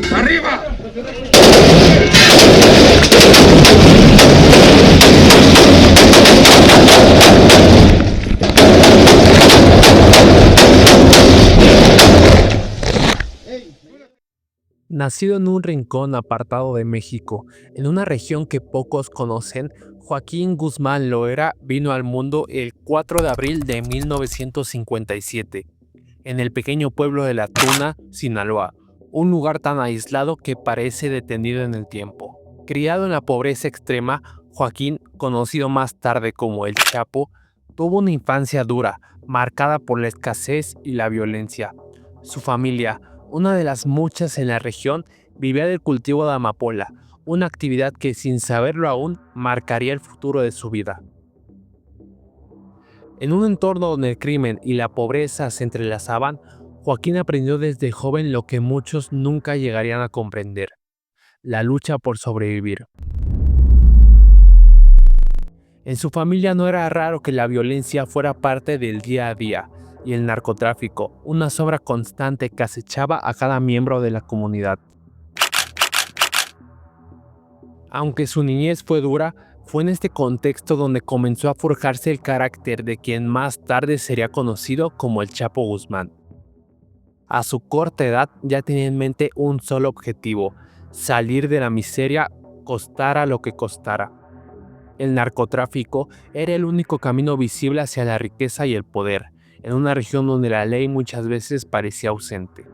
¡Arriba! Nacido en un rincón apartado de México, en una región que pocos conocen, Joaquín Guzmán Loera vino al mundo el 4 de abril de 1957, en el pequeño pueblo de La Tuna, Sinaloa, un lugar tan aislado que parece detenido en el tiempo. Criado en la pobreza extrema, Joaquín, conocido más tarde como El Chapo, tuvo una infancia dura, marcada por la escasez y la violencia. Su familia, una de las muchas en la región, vivía del cultivo de amapola, una actividad que sin saberlo aún marcaría el futuro de su vida. En un entorno donde el crimen y la pobreza se entrelazaban, Joaquín aprendió desde joven lo que muchos nunca llegarían a comprender: la lucha por sobrevivir. En su familia no era raro que la violencia fuera parte del día a día, y el narcotráfico, una sombra constante que acechaba a cada miembro de la comunidad. Aunque su niñez fue dura, fue en este contexto donde comenzó a forjarse el carácter de quien más tarde sería conocido como el Chapo Guzmán. A su corta edad ya tenía en mente un solo objetivo: salir de la miseria, costara lo que costara. El narcotráfico era el único camino visible hacia la riqueza y el poder, en una región donde la ley muchas veces parecía ausente.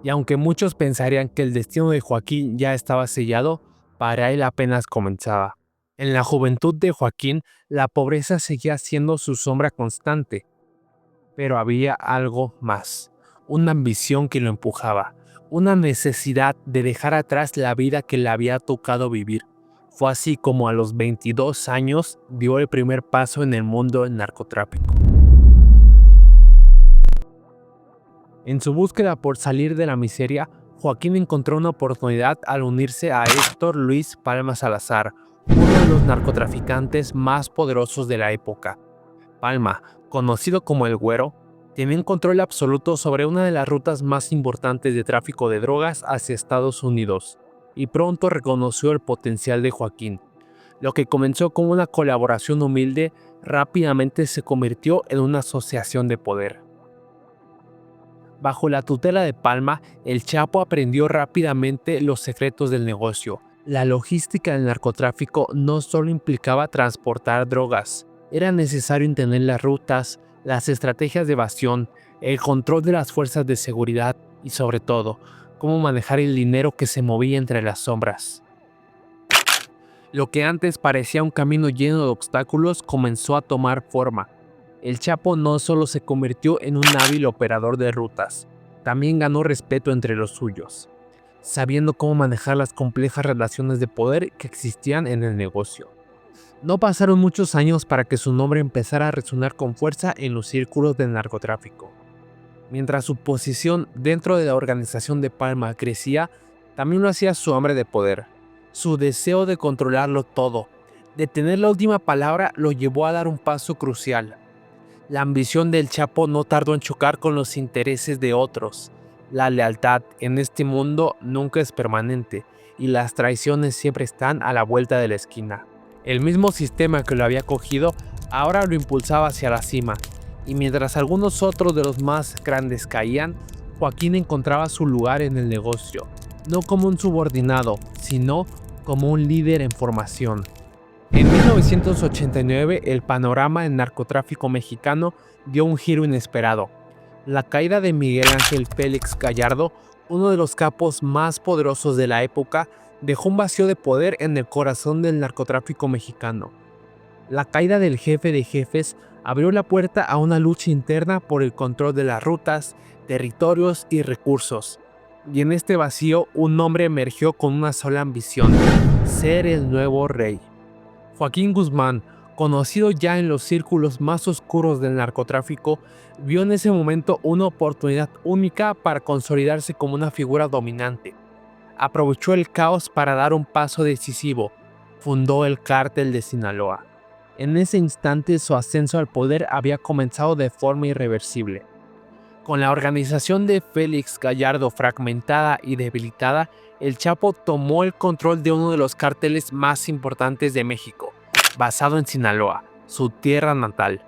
Y aunque muchos pensarían que el destino de Joaquín ya estaba sellado, para él apenas comenzaba. En la juventud de Joaquín, la pobreza seguía siendo su sombra constante, pero había algo más: una ambición que lo empujaba, una necesidad de dejar atrás la vida que le había tocado vivir. Fue así como a los 22 años dio el primer paso en el mundo del narcotráfico. En su búsqueda por salir de la miseria, Joaquín encontró una oportunidad al unirse a Héctor Luis Palma Salazar, uno de los narcotraficantes más poderosos de la época. Palma, conocido como el Güero, tenía un control absoluto sobre una de las rutas más importantes de tráfico de drogas hacia Estados Unidos, y pronto reconoció el potencial de Joaquín. Lo que comenzó como una colaboración humilde, rápidamente se convirtió en una asociación de poder. Bajo la tutela de Palma, el Chapo aprendió rápidamente los secretos del negocio. La logística del narcotráfico no solo implicaba transportar drogas, era necesario entender las rutas, las estrategias de evasión, el control de las fuerzas de seguridad y, sobre todo, cómo manejar el dinero que se movía entre las sombras. Lo que antes parecía un camino lleno de obstáculos comenzó a tomar forma. El Chapo no solo se convirtió en un hábil operador de rutas, también ganó respeto entre los suyos, sabiendo cómo manejar las complejas relaciones de poder que existían en el negocio. No pasaron muchos años para que su nombre empezara a resonar con fuerza en los círculos del narcotráfico. Mientras su posición dentro de la organización de Palma crecía, también lo hacía su hambre de poder. Su deseo de controlarlo todo, de tener la última palabra, lo llevó a dar un paso crucial. La ambición del Chapo no tardó en chocar con los intereses de otros. La lealtad en este mundo nunca es permanente, y las traiciones siempre están a la vuelta de la esquina. El mismo sistema que lo había cogido ahora lo impulsaba hacia la cima, y mientras algunos otros de los más grandes caían, Joaquín encontraba su lugar en el negocio, no como un subordinado, sino como un líder en formación. En 1989, el panorama del narcotráfico mexicano dio un giro inesperado. La caída de Miguel Ángel Félix Gallardo, uno de los capos más poderosos de la época, dejó un vacío de poder en el corazón del narcotráfico mexicano. La caída del jefe de jefes abrió la puerta a una lucha interna por el control de las rutas, territorios y recursos. Y en este vacío, un hombre emergió con una sola ambición: ser el nuevo rey. Joaquín Guzmán, conocido ya en los círculos más oscuros del narcotráfico, vio en ese momento una oportunidad única para consolidarse como una figura dominante. Aprovechó el caos para dar un paso decisivo: fundó el Cártel de Sinaloa. En ese instante su ascenso al poder había comenzado de forma irreversible. Con la organización de Félix Gallardo fragmentada y debilitada, el Chapo tomó el control de uno de los cárteles más importantes de México, basado en Sinaloa, su tierra natal.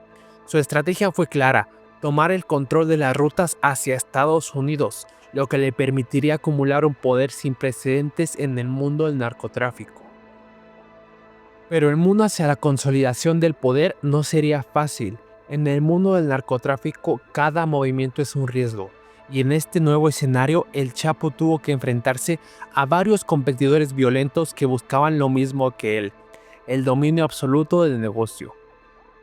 Su estrategia fue clara: tomar el control de las rutas hacia Estados Unidos, lo que le permitiría acumular un poder sin precedentes en el mundo del narcotráfico. Pero el mundo hacia la consolidación del poder no sería fácil. En el mundo del narcotráfico, cada movimiento es un riesgo, y en este nuevo escenario, el Chapo tuvo que enfrentarse a varios competidores violentos que buscaban lo mismo que él: el dominio absoluto del negocio.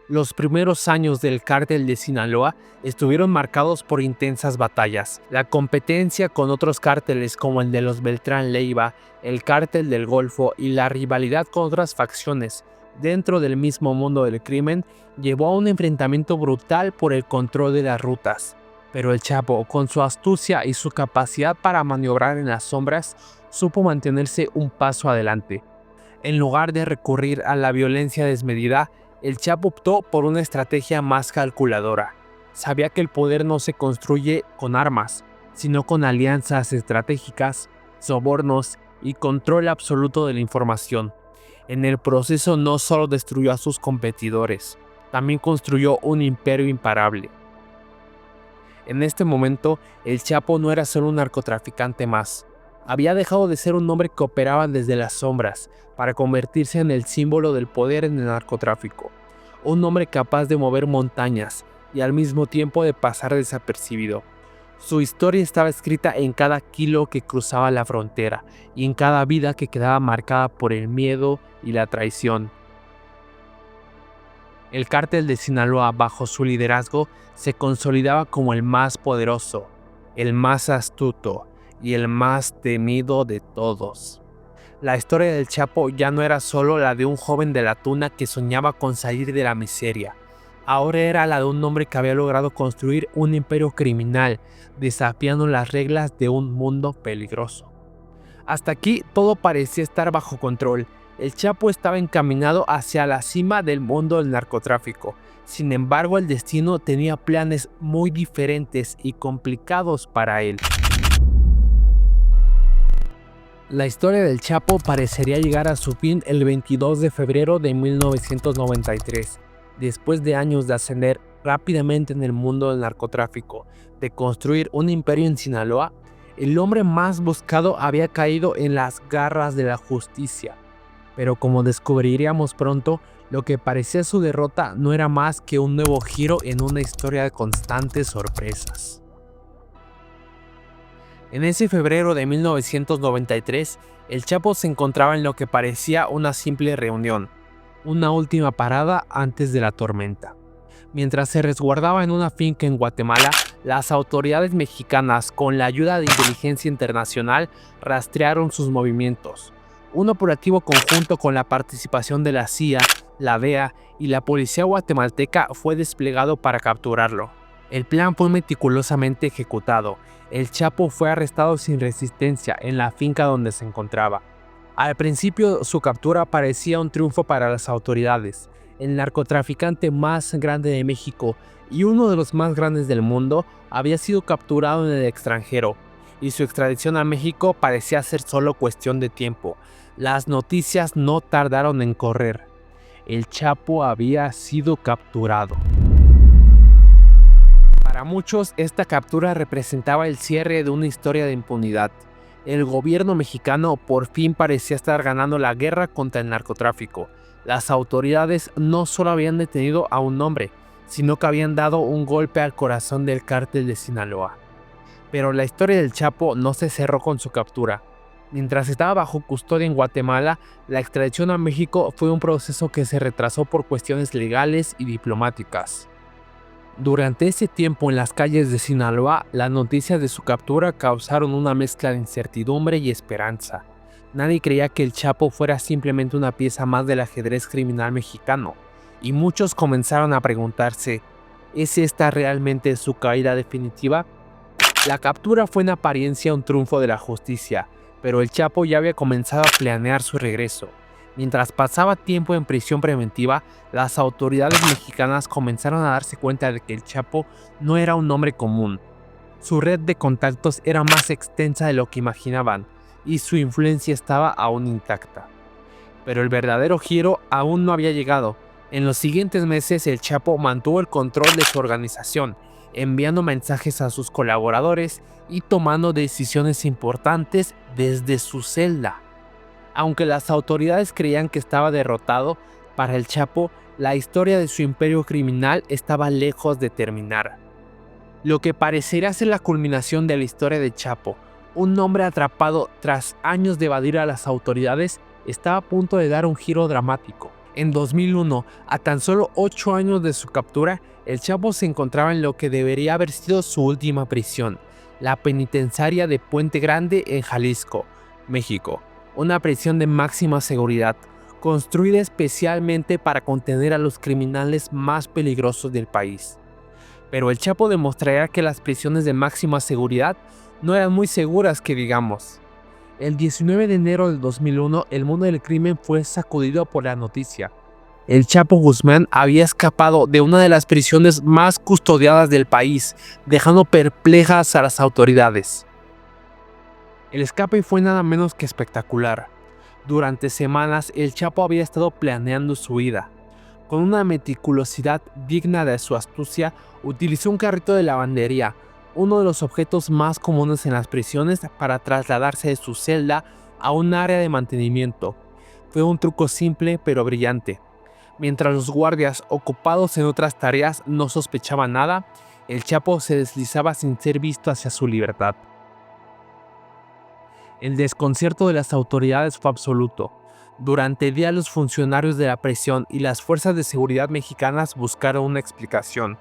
Los primeros años del cártel de Sinaloa estuvieron marcados por intensas batallas. La competencia con otros cárteles como el de los Beltrán Leiva, el cártel del Golfo y la rivalidad con otras facciones dentro del mismo mundo del crimen llevó a un enfrentamiento brutal por el control de las rutas. Pero el Chapo, con su astucia y su capacidad para maniobrar en las sombras, supo mantenerse un paso adelante. En lugar de recurrir a la violencia desmedida, el Chapo optó por una estrategia más calculadora. Sabía que el poder no se construye con armas, sino con alianzas estratégicas, sobornos y control absoluto de la información. En el proceso no solo destruyó a sus competidores, también construyó un imperio imparable. En este momento, el Chapo no era solo un narcotraficante más. Había dejado de ser un hombre que operaba desde las sombras para convertirse en el símbolo del poder en el narcotráfico. Un hombre capaz de mover montañas y al mismo tiempo de pasar desapercibido. Su historia estaba escrita en cada kilo que cruzaba la frontera y en cada vida que quedaba marcada por el miedo y la traición. El cártel de Sinaloa, bajo su liderazgo, se consolidaba como el más poderoso, el más astuto y el más temido de todos. La historia del Chapo ya no era solo la de un joven de la tuna que soñaba con salir de la miseria. Ahora era la de un hombre que había logrado construir un imperio criminal, desafiando las reglas de un mundo peligroso. Hasta aquí todo parecía estar bajo control. El Chapo estaba encaminado hacia la cima del mundo del narcotráfico. Sin embargo, el destino tenía planes muy diferentes y complicados para él. La historia del Chapo parecería llegar a su fin el 22 de febrero de 1993. Después de años de ascender rápidamente en el mundo del narcotráfico, de construir un imperio en Sinaloa, el hombre más buscado había caído en las garras de la justicia. Pero como descubriríamos pronto, lo que parecía su derrota no era más que un nuevo giro en una historia de constantes sorpresas. En ese febrero de 1993, el Chapo se encontraba en lo que parecía una simple reunión, una última parada antes de la tormenta. Mientras se resguardaba en una finca en Guatemala, las autoridades mexicanas, con la ayuda de inteligencia internacional, rastrearon sus movimientos. Un operativo conjunto con la participación de la CIA, la DEA y la policía guatemalteca fue desplegado para capturarlo. El plan fue meticulosamente ejecutado. El Chapo fue arrestado sin resistencia en la finca donde se encontraba. Al principio, su captura parecía un triunfo para las autoridades. El narcotraficante más grande de México y uno de los más grandes del mundo había sido capturado en el extranjero, y su extradición a México parecía ser solo cuestión de tiempo. Las noticias no tardaron en correr. El Chapo había sido capturado. Para muchos, esta captura representaba el cierre de una historia de impunidad. El gobierno mexicano por fin parecía estar ganando la guerra contra el narcotráfico. Las autoridades no solo habían detenido a un hombre, sino que habían dado un golpe al corazón del cártel de Sinaloa. Pero la historia del Chapo no se cerró con su captura. Mientras estaba bajo custodia en Guatemala, la extradición a México fue un proceso que se retrasó por cuestiones legales y diplomáticas. Durante ese tiempo en las calles de Sinaloa, las noticias de su captura causaron una mezcla de incertidumbre y esperanza. Nadie creía que el Chapo fuera simplemente una pieza más del ajedrez criminal mexicano, y muchos comenzaron a preguntarse, ¿es esta realmente su caída definitiva? La captura fue en apariencia un triunfo de la justicia, pero el Chapo ya había comenzado a planear su regreso. Mientras pasaba tiempo en prisión preventiva, las autoridades mexicanas comenzaron a darse cuenta de que el Chapo no era un hombre común. Su red de contactos era más extensa de lo que imaginaban, y su influencia estaba aún intacta. Pero el verdadero giro aún no había llegado. En los siguientes meses el Chapo mantuvo el control de su organización, enviando mensajes a sus colaboradores y tomando decisiones importantes desde su celda. Aunque las autoridades creían que estaba derrotado, para el Chapo la historia de su imperio criminal estaba lejos de terminar. Lo que parecería ser la culminación de la historia de Chapo, un hombre atrapado tras años de evadir a las autoridades, estaba a punto de dar un giro dramático. En 2001, a tan solo 8 años de su captura, el Chapo se encontraba en lo que debería haber sido su última prisión, la penitenciaria de Puente Grande en Jalisco, México, una prisión de máxima seguridad, construida especialmente para contener a los criminales más peligrosos del país. Pero el Chapo demostraría que las prisiones de máxima seguridad no eran muy seguras que digamos. El 19 de enero del 2001, el mundo del crimen fue sacudido por la noticia. El Chapo Guzmán había escapado de una de las prisiones más custodiadas del país, dejando perplejas a las autoridades. El escape fue nada menos que espectacular. Durante semanas, el Chapo había estado planeando su huida. Con una meticulosidad digna de su astucia, utilizó un carrito de lavandería, uno de los objetos más comunes en las prisiones, para trasladarse de su celda a un área de mantenimiento. Fue un truco simple pero brillante. Mientras los guardias ocupados en otras tareas no sospechaban nada, el Chapo se deslizaba sin ser visto hacia su libertad. El desconcierto de las autoridades fue absoluto. Durante días los funcionarios de la prisión y las fuerzas de seguridad mexicanas buscaron una explicación.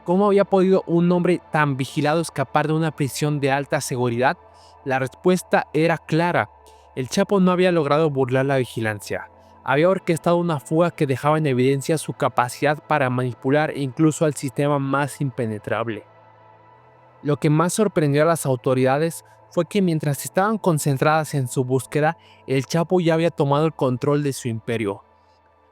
¿Cómo había podido un hombre tan vigilado escapar de una prisión de alta seguridad? La respuesta era clara. El Chapo no había logrado burlar la vigilancia. Había orquestado una fuga que dejaba en evidencia su capacidad para manipular incluso al sistema más impenetrable. Lo que más sorprendió a las autoridades fue que mientras estaban concentradas en su búsqueda, el Chapo ya había tomado el control de su imperio.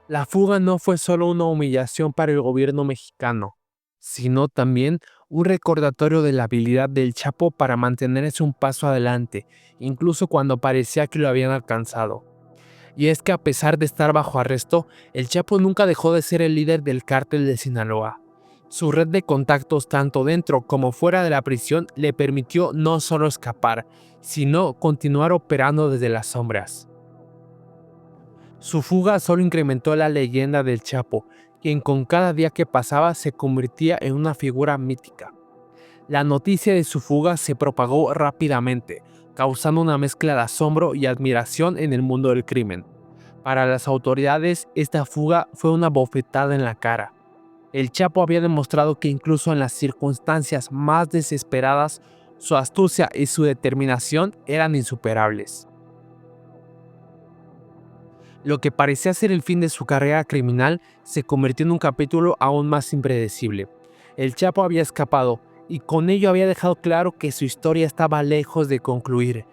La fuga no fue solo una humillación para el gobierno mexicano, sino también un recordatorio de la habilidad del Chapo para mantenerse un paso adelante, incluso cuando parecía que lo habían alcanzado. Y es que a pesar de estar bajo arresto, el Chapo nunca dejó de ser el líder del cártel de Sinaloa. Su red de contactos tanto dentro como fuera de la prisión le permitió no solo escapar, sino continuar operando desde las sombras. Su fuga solo incrementó la leyenda del Chapo, quien con cada día que pasaba se convertía en una figura mítica. La noticia de su fuga se propagó rápidamente, causando una mezcla de asombro y admiración en el mundo del crimen. Para las autoridades, esta fuga fue una bofetada en la cara. El Chapo había demostrado que incluso en las circunstancias más desesperadas, su astucia y su determinación eran insuperables. Lo que parecía ser el fin de su carrera criminal se convirtió en un capítulo aún más impredecible. El Chapo había escapado y con ello había dejado claro que su historia estaba lejos de concluir.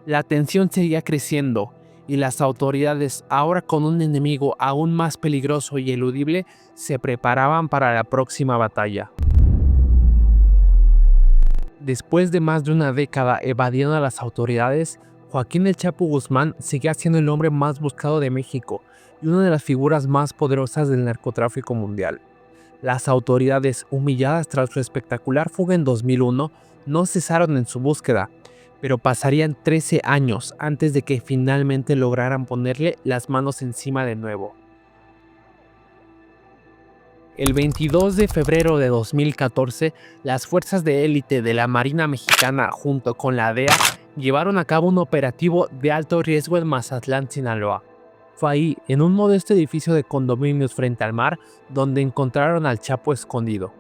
La tensión seguía creciendo y las autoridades, ahora con un enemigo aún más peligroso y eludible, se preparaban para la próxima batalla. Después de más de una década evadiendo a las autoridades, Joaquín El Chapo Guzmán seguía siendo el hombre más buscado de México y una de las figuras más poderosas del narcotráfico mundial. Las autoridades, humilladas tras su espectacular fuga en 2001, no cesaron en su búsqueda, pero pasarían 13 años antes de que finalmente lograran ponerle las manos encima de nuevo. El 22 de febrero de 2014, las fuerzas de élite de la Marina Mexicana junto con la DEA llevaron a cabo un operativo de alto riesgo en Mazatlán, Sinaloa. Fue ahí, en un modesto edificio de condominios frente al mar, donde encontraron al Chapo escondido.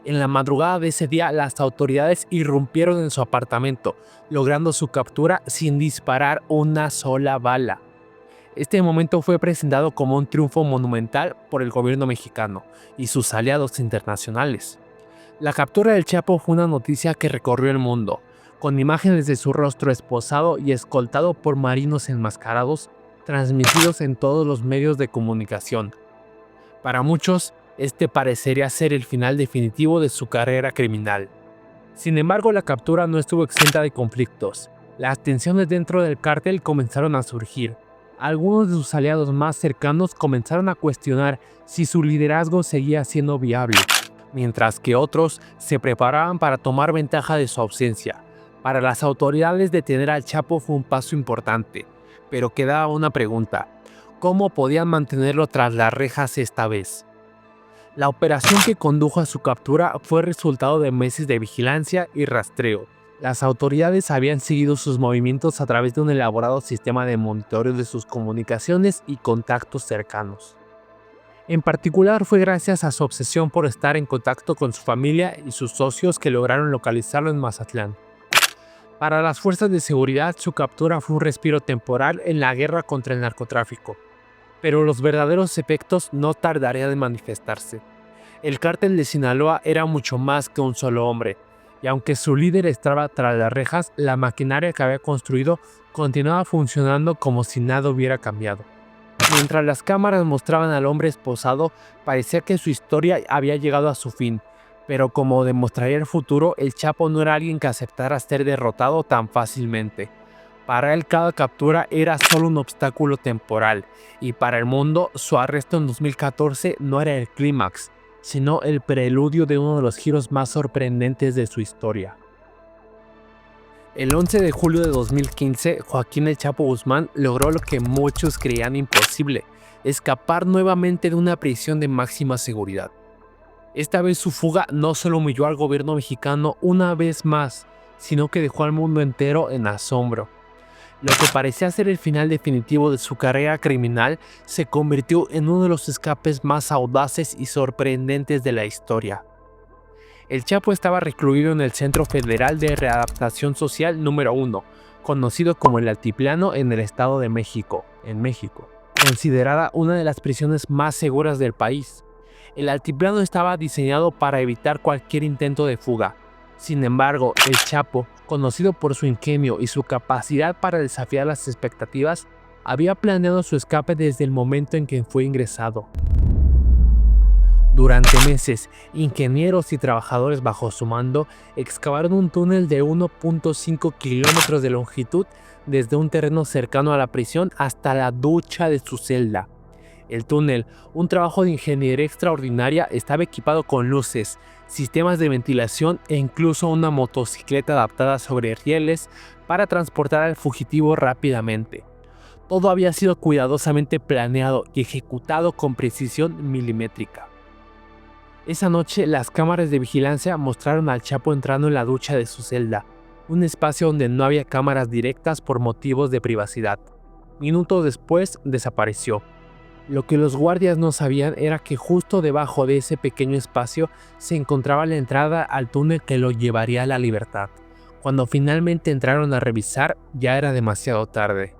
En la madrugada de ese día, las autoridades irrumpieron en su apartamento, logrando su captura sin disparar una sola bala. Este momento fue presentado como un triunfo monumental por el gobierno mexicano y sus aliados internacionales. La captura del Chapo fue una noticia que recorrió el mundo, con imágenes de su rostro esposado y escoltado por marinos enmascarados, transmitidos en todos los medios de comunicación. Para muchos, este parecería ser el final definitivo de su carrera criminal. Sin embargo, la captura no estuvo exenta de conflictos. Las tensiones dentro del cártel comenzaron a surgir. Algunos de sus aliados más cercanos comenzaron a cuestionar si su liderazgo seguía siendo viable, mientras que otros se preparaban para tomar ventaja de su ausencia. Para las autoridades, detener al Chapo fue un paso importante, pero quedaba una pregunta: ¿cómo podían mantenerlo tras las rejas esta vez? La operación que condujo a su captura fue resultado de meses de vigilancia y rastreo. Las autoridades habían seguido sus movimientos a través de un elaborado sistema de monitoreo de sus comunicaciones y contactos cercanos. En particular, fue gracias a su obsesión por estar en contacto con su familia y sus socios que lograron localizarlo en Mazatlán. Para las fuerzas de seguridad, su captura fue un respiro temporal en la guerra contra el narcotráfico, pero los verdaderos efectos no tardarían en manifestarse. El cártel de Sinaloa era mucho más que un solo hombre, y aunque su líder estaba tras las rejas, la maquinaria que había construido continuaba funcionando como si nada hubiera cambiado. Mientras las cámaras mostraban al hombre esposado, parecía que su historia había llegado a su fin, pero como demostraría el futuro, el Chapo no era alguien que aceptara ser derrotado tan fácilmente. Para él, cada captura era solo un obstáculo temporal, y para el mundo, su arresto en 2014 no era el clímax, sino el preludio de uno de los giros más sorprendentes de su historia. El 11 de julio de 2015, Joaquín El Chapo Guzmán logró lo que muchos creían imposible: escapar nuevamente de una prisión de máxima seguridad. Esta vez su fuga no solo humilló al gobierno mexicano una vez más, sino que dejó al mundo entero en asombro. Lo que parecía ser el final definitivo de su carrera criminal se convirtió en uno de los escapes más audaces y sorprendentes de la historia. El Chapo estaba recluido en el Centro Federal de Readaptación Social número 1, conocido como el Altiplano en el Estado de México, en México, considerada una de las prisiones más seguras del país. El altiplano estaba diseñado para evitar cualquier intento de fuga. Sin embargo, el Chapo, conocido por su ingenio y su capacidad para desafiar las expectativas, había planeado su escape desde el momento en que fue ingresado. Durante meses, ingenieros y trabajadores bajo su mando excavaron un túnel de 1.5 kilómetros de longitud desde un terreno cercano a la prisión hasta la ducha de su celda. El túnel, un trabajo de ingeniería extraordinaria, estaba equipado con luces, sistemas de ventilación e incluso una motocicleta adaptada sobre rieles para transportar al fugitivo rápidamente. Todo había sido cuidadosamente planeado y ejecutado con precisión milimétrica. Esa noche, las cámaras de vigilancia mostraron al Chapo entrando en la ducha de su celda, un espacio donde no había cámaras directas por motivos de privacidad. Minutos después, desapareció. Lo que los guardias no sabían era que justo debajo de ese pequeño espacio se encontraba la entrada al túnel que lo llevaría a la libertad. Cuando finalmente entraron a revisar, ya era demasiado tarde.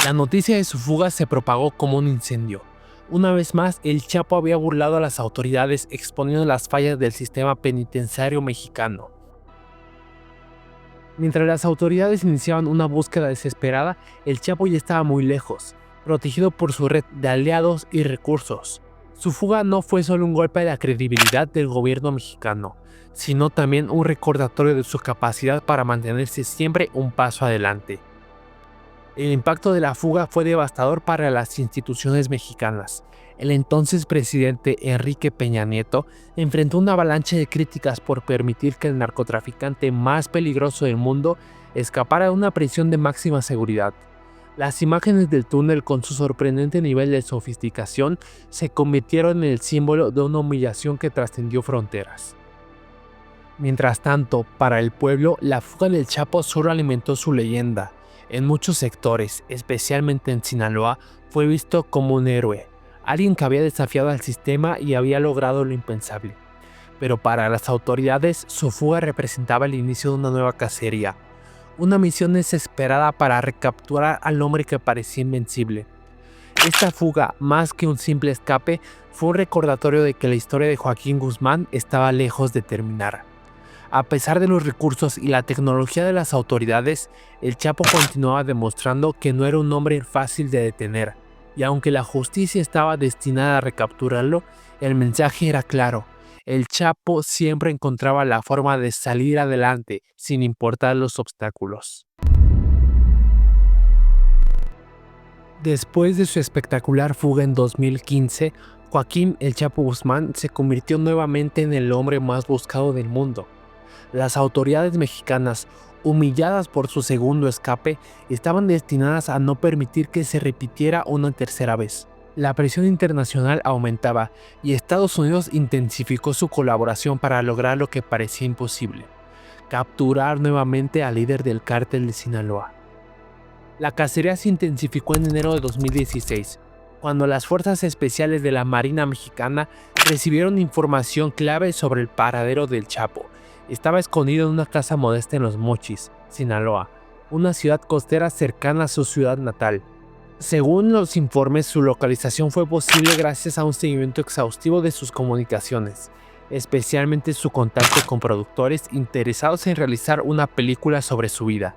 La noticia de su fuga se propagó como un incendio. Una vez más, el Chapo había burlado a las autoridades, exponiendo las fallas del sistema penitenciario mexicano. Mientras las autoridades iniciaban una búsqueda desesperada, el Chapo ya estaba muy lejos, protegido por su red de aliados y recursos. Su fuga no fue solo un golpe de la credibilidad del gobierno mexicano, sino también un recordatorio de su capacidad para mantenerse siempre un paso adelante. El impacto de la fuga fue devastador para las instituciones mexicanas. El entonces presidente Enrique Peña Nieto enfrentó una avalancha de críticas por permitir que el narcotraficante más peligroso del mundo escapara de una prisión de máxima seguridad. Las imágenes del túnel, con su sorprendente nivel de sofisticación, se convirtieron en el símbolo de una humillación que trascendió fronteras. Mientras tanto, para el pueblo, la fuga del Chapo solo alimentó su leyenda. En muchos sectores, especialmente en Sinaloa, fue visto como un héroe, alguien que había desafiado al sistema y había logrado lo impensable. Pero para las autoridades, su fuga representaba el inicio de una nueva cacería, una misión desesperada para recapturar al hombre que parecía invencible. Esta fuga, más que un simple escape, fue un recordatorio de que la historia de Joaquín Guzmán estaba lejos de terminar. A pesar de los recursos y la tecnología de las autoridades, el Chapo continuaba demostrando que no era un hombre fácil de detener. Y aunque la justicia estaba destinada a recapturarlo, el mensaje era claro. El Chapo siempre encontraba la forma de salir adelante, sin importar los obstáculos. Después de su espectacular fuga en 2015, Joaquín El Chapo Guzmán se convirtió nuevamente en el hombre más buscado del mundo. Las autoridades mexicanas, humilladas por su segundo escape, estaban destinadas a no permitir que se repitiera una tercera vez. La presión internacional aumentaba y Estados Unidos intensificó su colaboración para lograr lo que parecía imposible: capturar nuevamente al líder del cártel de Sinaloa. La cacería se intensificó en enero de 2016, cuando las fuerzas especiales de la Marina Mexicana recibieron información clave sobre el paradero del Chapo. Estaba escondido en una casa modesta en Los Mochis, Sinaloa, una ciudad costera cercana a su ciudad natal. Según los informes, su localización fue posible gracias a un seguimiento exhaustivo de sus comunicaciones, especialmente su contacto con productores interesados en realizar una película sobre su vida.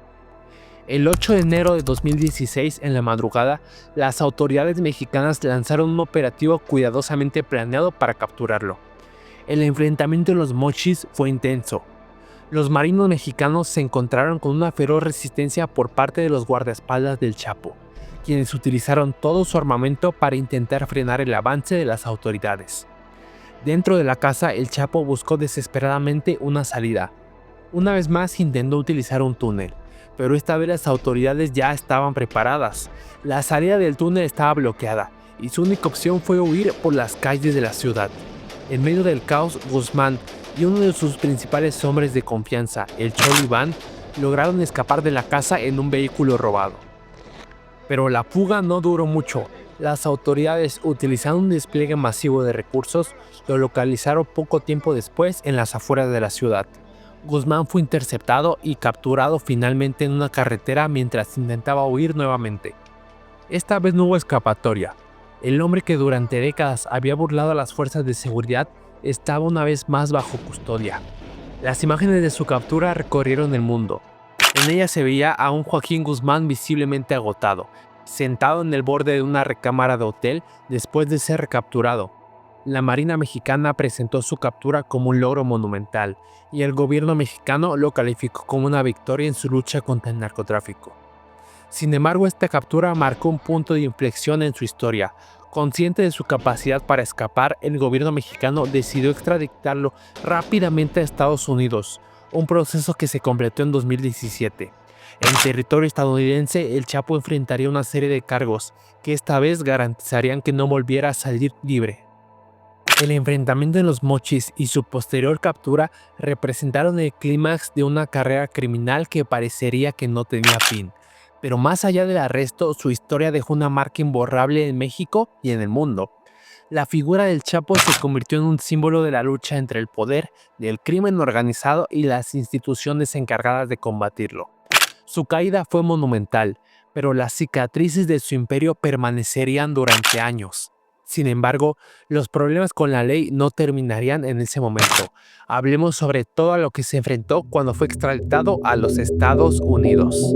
El 8 de enero de 2016, en la madrugada, las autoridades mexicanas lanzaron un operativo cuidadosamente planeado para capturarlo. El enfrentamiento en Los Mochis fue intenso. Los marinos mexicanos se encontraron con una feroz resistencia por parte de los guardaespaldas del Chapo, quienes utilizaron todo su armamento para intentar frenar el avance de las autoridades. Dentro de la casa, el Chapo buscó desesperadamente una salida. Una vez más intentó utilizar un túnel, pero esta vez las autoridades ya estaban preparadas. La salida del túnel estaba bloqueada y su única opción fue huir por las calles de la ciudad. En medio del caos, Guzmán y uno de sus principales hombres de confianza, el Cholo Iván, lograron escapar de la casa en un vehículo robado. Pero la fuga no duró mucho. Las autoridades, utilizando un despliegue masivo de recursos, lo localizaron poco tiempo después en las afueras de la ciudad. Guzmán fue interceptado y capturado finalmente en una carretera mientras intentaba huir nuevamente. Esta vez no hubo escapatoria. El hombre que durante décadas había burlado a las fuerzas de seguridad estaba una vez más bajo custodia. Las imágenes de su captura recorrieron el mundo. En ellas se veía a un Joaquín Guzmán visiblemente agotado, sentado en el borde de una recámara de hotel después de ser recapturado. La Marina Mexicana presentó su captura como un logro monumental, y el gobierno mexicano lo calificó como una victoria en su lucha contra el narcotráfico. Sin embargo, esta captura marcó un punto de inflexión en su historia. Consciente de su capacidad para escapar, el gobierno mexicano decidió extraditarlo rápidamente a Estados Unidos, un proceso que se completó en 2017. En territorio estadounidense, el Chapo enfrentaría una serie de cargos que esta vez garantizarían que no volviera a salir libre. El enfrentamiento en Los Mochis y su posterior captura representaron el clímax de una carrera criminal que parecería que no tenía fin. Pero más allá del arresto, su historia dejó una marca imborrable en México y en el mundo. La figura del Chapo se convirtió en un símbolo de la lucha entre el poder, del crimen organizado y las instituciones encargadas de combatirlo. Su caída fue monumental, pero las cicatrices de su imperio permanecerían durante años. Sin embargo, los problemas con la ley no terminarían en ese momento. Hablemos sobre todo lo que se enfrentó cuando fue extraditado a los Estados Unidos.